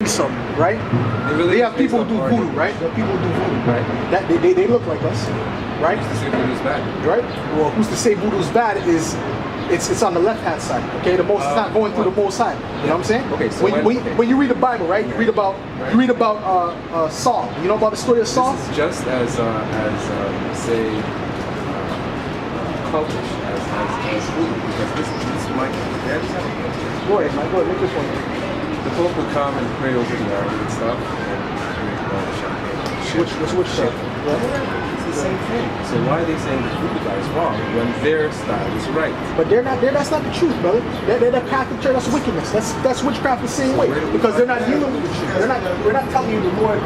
you something, right? They have people who do voodoo, right? They have people who do voodoo, Right. That they look like us, right? Who's to say voodoo's bad? Right? Well, who's to say voodoo's bad is it's on the left hand side, okay? The most it's not going through the most high. You know what I'm saying? Okay, so when you read the Bible, right? You read about Saul. You know about the story of Saul? This is just as say cultish as voodoo, because this might Go ahead, man. Go ahead, make this one. the Pope would come and pray over the army and stuff, and drink all the champagne. Which stuff? It's the same thing. So why are they saying the voodoo guy is wrong when their style is right? But they're not. That's not the truth, brother. They're the Catholic Church. That's wickedness. That's witchcraft the same way. Because they're not dealing with the truth. They're not telling you the Lord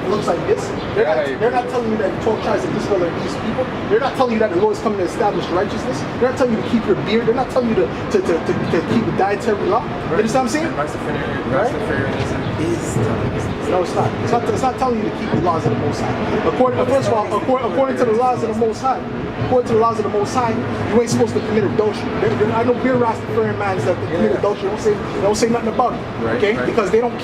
looks like this. They're not telling you that the 12 tribes of Israel are these people. They're not telling you that the Lord is coming to establish righteousness. They're not telling you to keep your beard. They're not telling you to keep the dietary law. You understand what I'm saying? Rastafarianism is telling us this. No, it's not. It's not telling you to keep the laws of the Most High. First of all, according to the laws of the Most High, you ain't supposed to commit adultery. I know beer Rastafarian mans that commit adultery. They don't say nothing about it. Right, Okay, right. because they don't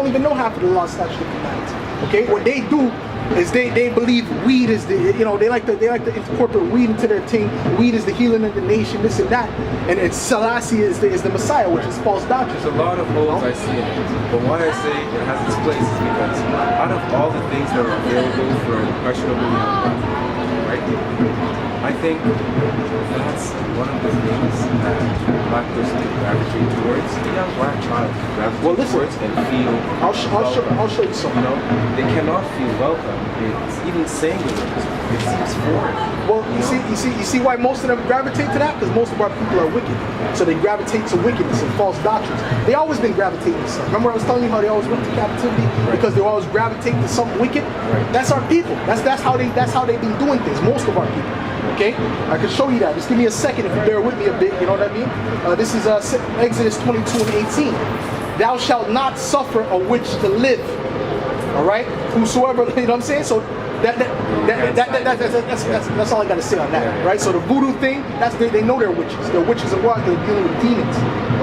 even know half of the law, statute, and commandments. Okay, what they do is they believe weed is the they like to incorporate weed into their thing. Weed is the healing of the nation, this and that, and it's Selassie is the Messiah, which is false doctrine. There's a lot of holes I see in it, but why I say it has its place is because out of all the things that are available for a questionable young man, right? I think that's one of the things that a black person can gravitate towards. A young black child can gravitate towards and feel. I'll show you something. You know, they cannot feel welcome. It's even saying it seems foreign. Well, you see why most of them gravitate to that? Because most of our people are wicked. So they gravitate to wickedness and false doctrines. They always been gravitating to something. Remember I was telling you how they always went to captivity? Right. Because they always gravitate to something wicked? Right. That's our people. That's how they've been doing things, most of our people. Okay? I can show you that. Just give me a second if you bear with me a bit, you know what I mean? This is Exodus 22 and 18. Thou shalt not suffer a witch to live. Alright? Whosoever, you know what I'm saying? So that's all I gotta say on that, right? So the voodoo thing, they know they're witches. They're witches of what? They're dealing with demons.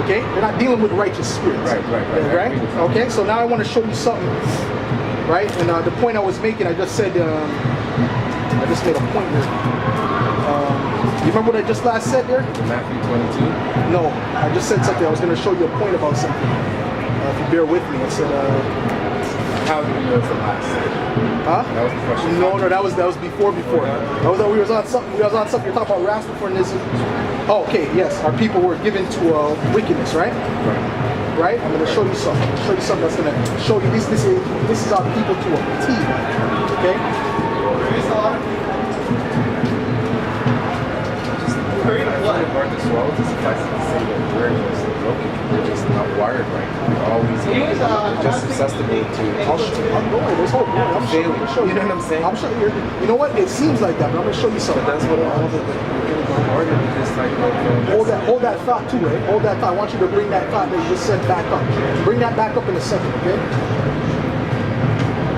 Okay? They're not dealing with righteous spirits. Right? Okay, so now I want to show you something. Right? And the point I was making, I just said I just made a point here. You remember what I just last said there? Matthew 22? No, I just said something. I was going to show you a point about something. If you bear with me, I said. How do you know it's the last? Huh? That was the question. No, that was before. We was on something. You're talking about Rastafarianism. Oh, okay, yes. Our people were given to wickedness, right? Right. I'm going to show you something. I'll show you something that's going to show you this is our people to a T. Okay. Hard to swallow to suffice it to say that we're just broken. We're just not wired right. We're always just susceptible to. I'll show you. There's hope. I'm failing. Show You know what I'm saying? I'm sure you know what? It seems like that, but I'm gonna show you something. But that's what all the harder with this type of. Hold that thought too, right? Hold that thought. I want you to bring that thought that you just said back up. Bring that back up in a second, okay?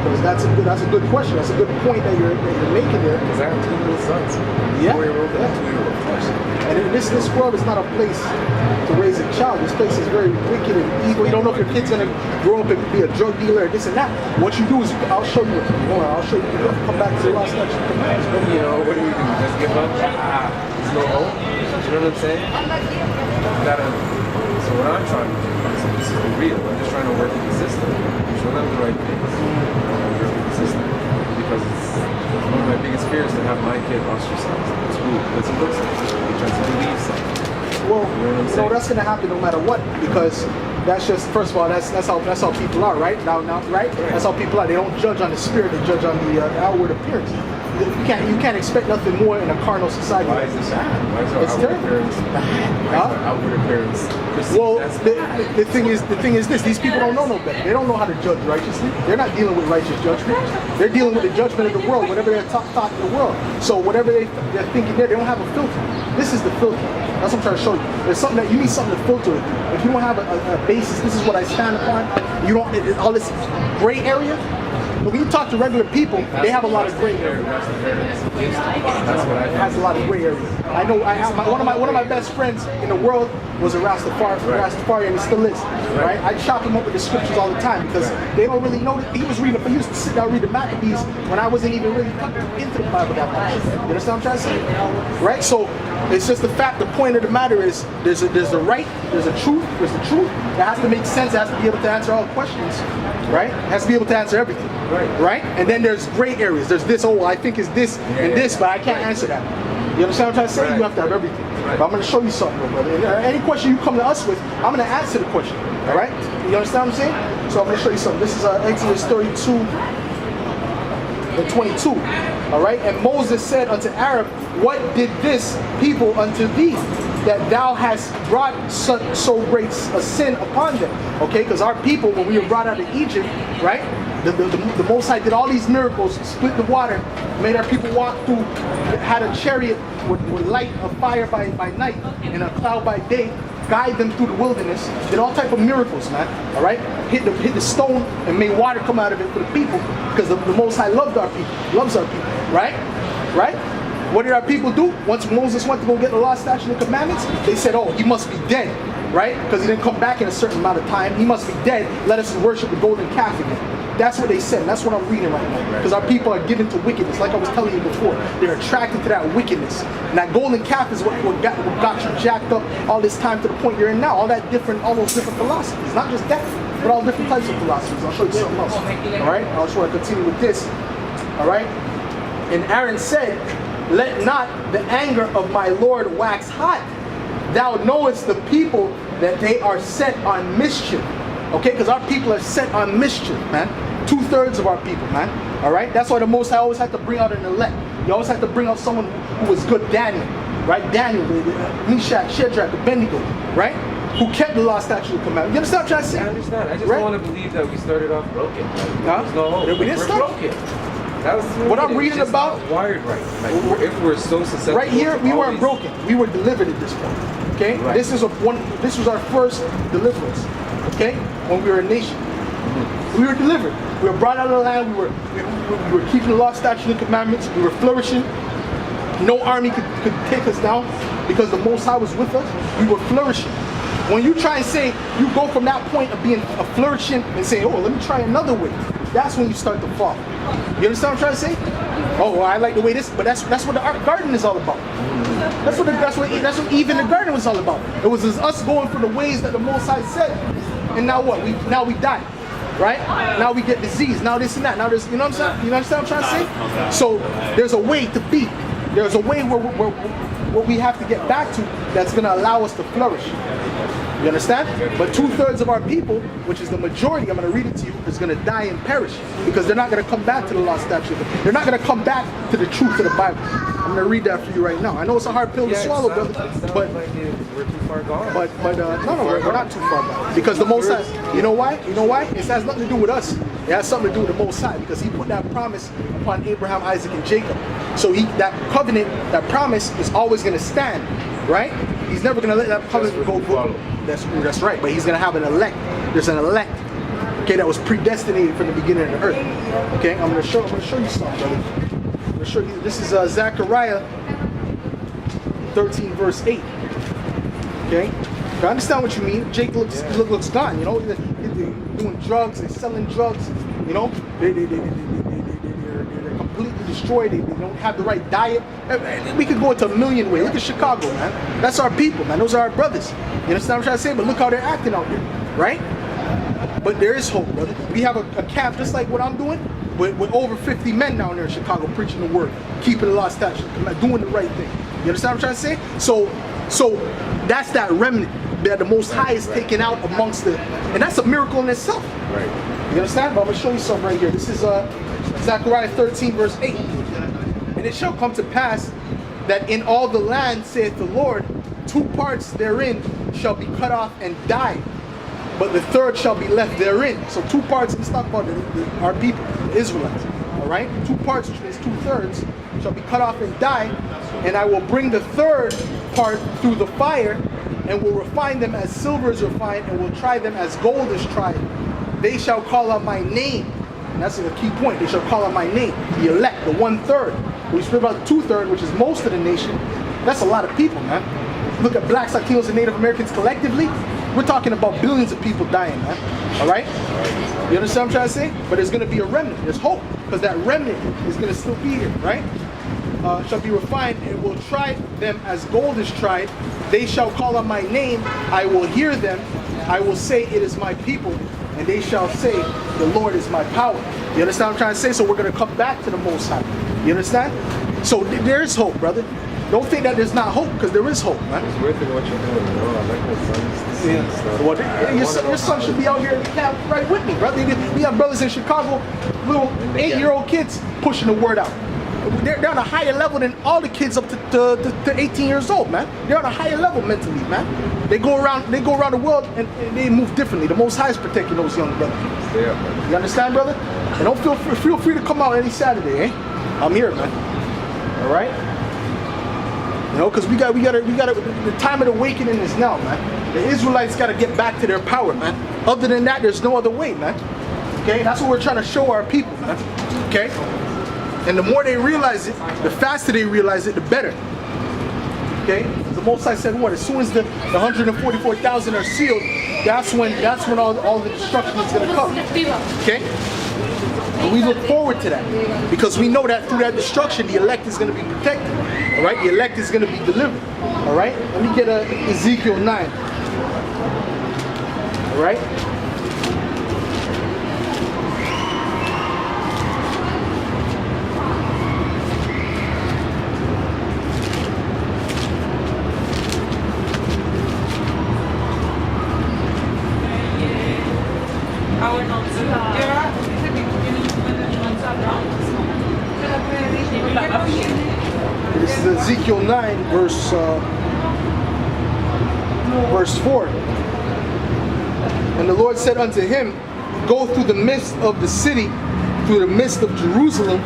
Because that's a good question. That's a good point that you're making there. Because I have two little sons. Yeah. 4-year-old and a 2-year-old. And this world is not a place to raise a child. This place is very wicked and evil. You don't know if your kid's gonna grow up and be a drug dealer or this and that. What you do is I'll show you. I'll show you. You have to come back to the last lecture. You know, what do we do? Just give up? There's no hope. You know what I'm saying? So what I'm trying to do is this is the real. I'm just trying to work with the system. Show them the right things. Work with the system. Because it's one of my biggest fears to have my kid ostracized in school because he looks like he tries to believe something. Well, you know what I'm saying? that's gonna happen no matter what, because that's just, first of all, that's how people are, right? Now, right? That's how people are. They don't judge on the spirit; they judge on the outward appearance. You can't expect nothing more in a carnal society. Why is it bad? Why is our outward appearance bad? Why is our outward appearance perceived Well, as the thing is this: these people don't know no better. They don't know how to judge righteously. They're not dealing with righteous judgment. They're dealing with the judgment of the world, whatever they're taught in the world. So whatever they're thinking there, they don't have a filter. This is the filter. That's what I'm trying to show you. There's something that you need something to filter it. If you don't have a basis, this is what I stand upon. You don't all this gray area. But when you talk to regular people, they have a lot of gray area. That's what I It has a lot of gray area. I know. I have one of my best friends in the world was a Rastafarian, and still is. Right? I chop him up with the scriptures all the time because they don't really know that he was reading. He used to sit down and read the Maccabees when I wasn't even really into the Bible that much. You understand what I'm trying to say? Right? So it's just the fact. The point of the matter is there's the right, there's a truth, there's the truth. It has to make sense. It has to be able to answer all the questions. Right? It has to be able to answer everything. Right? And then there's gray areas. There's this. Oh, I think it's this and this, but I can't answer that. You understand what I'm trying to say? You have to have everything. But I'm going to show you something, brother. And, any question you come to us with, I'm going to answer the question. All right? You understand what I'm saying? So I'm going to show you something. This is Exodus 32 and 22. All right? And Moses said unto Aaron, what did this people unto thee, that thou hast brought so great a sin upon them? Okay? Because our people, when we were brought out of Egypt, right? The Most High did all these miracles, split the water, made our people walk through, had a chariot with light of fire by night and a cloud by day, guide them through the wilderness, did all type of miracles, man. All right, hit the stone and made water come out of it for the people because the Most High loves our people, right? What did our people do? Once Moses went to go get the law, statute, and commandments, they said, oh, he must be dead, right? Because he didn't come back in a certain amount of time. He must be dead. Let us worship the golden calf again. That's what they said, and that's what I'm reading right now. Because our people are given to wickedness, like I was telling you before. They're attracted to that wickedness. And that golden calf is what got you jacked up all this time to the point you're in now. All those different philosophies. Not just that, but all different types of philosophies. I'll show you something else. All right? I just want to continue with this. All right? And Aaron said, let not the anger of my Lord wax hot. Thou knowest the people that they are set on mischief. Okay, because our people are set on mischief, man. 2/3 of our people, man. All right, that's why the Most High always had to bring out an elect. You always have to bring out someone who was good. Daniel, right? Daniel, Meshach, Shadrach, Abednego, right? Who kept the law, statute, and commandment. You understand what I'm trying to say? I understand. I just don't want to believe that we started off broken. Huh? There's no hope. We didn't We're start broken. That was what I'm reading just about. Not wired right. Like if we're so susceptible. Right here, we weren't always broken. We were delivered at this point. Okay, right. This was our first deliverance. Okay, when we were a nation, we were delivered. We were brought out of the land. We were keeping the law, statute, and commandments. We were flourishing. No army could take us down because the Most High was with us. We were flourishing. When you try and say you go from that point of being a flourishing and say, oh, let me try another way, that's when you start to fall. You understand what I'm trying to say? Oh, well, I like the way this, but that's what the garden is all about. That's what even the garden was all about. It was us going for the ways that the Most High said. And now what? Now we die, right? Now we get disease. Now this and that. Now there's, you know what I'm saying? You understand what I'm trying to say? So there's a way to be. There's a way where we have to get back to that's going to allow us to flourish. You understand? But 2/3 of our people, which is the majority, I'm going to read it to you, is going to die and perish because they're not going to come back to the law, statute. They're not going to come back to the truth of the Bible. I'm going to read that for you right now. I know it's a hard pill to swallow, brother, but like we're too far gone. But no, we're not too far gone because the Most High. You know why? You know why? It has nothing to do with us. It has something to do with the Most High because He put that promise upon Abraham, Isaac, and Jacob. So that covenant, that promise, is always going to stand, right? He's never going to let that covenant go. That's right. But He's going to have an elect. There's an elect, okay, that was predestinated from the beginning of the earth. Okay, I'm going to show you something, brother. I'm going to show you. This is Zechariah 13, verse 8. Okay, I understand what you mean. Jake looks gone. You know, they're doing drugs. They're selling drugs. You know, they're completely destroyed. They don't have the right diet. We could go into a million ways. Look at Chicago, man. That's our people, man. Those are our brothers. You understand what I'm trying to say? But look how they're acting out here, right? But there is hope, brother. We have a camp just like what I'm doing, with over 50 men down there in Chicago preaching the word, keeping the law, statute, doing the right thing. You understand what I'm trying to say? So that's that remnant that the Most High is taking out amongst and that's a miracle in itself. Right. You understand? But I'm going to show you something right here. This is Zechariah 13, verse 8. And it shall come to pass that in all the land, saith the Lord, 2 parts therein shall be cut off and die, but the third shall be left therein. So 2 parts, let's talk about our people, the Israelites. All right? 2 parts, which means 2/3, shall be cut off and die, and I will bring the third part through the fire, and will refine them as silver is refined, and will try them as gold is tried. They shall call on my name, And that's a key point. They shall call on my name. The elect, the 1/3. We speak about 2/3, which is most of the nation. That's a lot of people, man. Look at blacks, Latinos, and Native Americans collectively. We're talking about billions of people dying, man. All right? You understand what I'm trying to say? But there's going to be a remnant. There's hope, because that remnant is going to still be here, right? Shall be refined and will try them as gold is tried. They shall call on my name. I will hear them. I will say, it is my people. And they shall say, the Lord is my power. You understand what I'm trying to say? So we're going to come back to the Most High. You understand? So there is hope, brother. Don't think that there's not hope, because there is hope, man. It's worth it what you're doing, you know. I like my sons. Yeah. Well, your son should be out here in the camp right with me, brother. We have brothers in Chicago, little 8-year-old kids pushing the word out. They're on a higher level than all the kids up to 18 years old, man. They're on a higher level mentally, man. They go around the world and they move differently. The Most High is protecting those young brothers. Stay up, man. You understand, brother? And don't feel free to come out any Saturday, eh? I'm here, man. All right. You know, because we got the time of the awakening is now, man. The Israelites got to get back to their power, man. Other than that, there's no other way, man. Okay, that's what we're trying to show our people, man. Okay, and the more they realize it, the faster they realize it, the better. Okay, the Most High said, what? As soon as the 144,000 are sealed, that's when all the destruction is going to come. Okay. And we look forward to that, because we know that through that destruction, the elect is going to be protected. All right, the elect is going to be delivered. All right, let me get Ezekiel 9. All right. This is Ezekiel 9, verse 4. And the Lord said unto him, go through the midst of the city, through the midst of Jerusalem,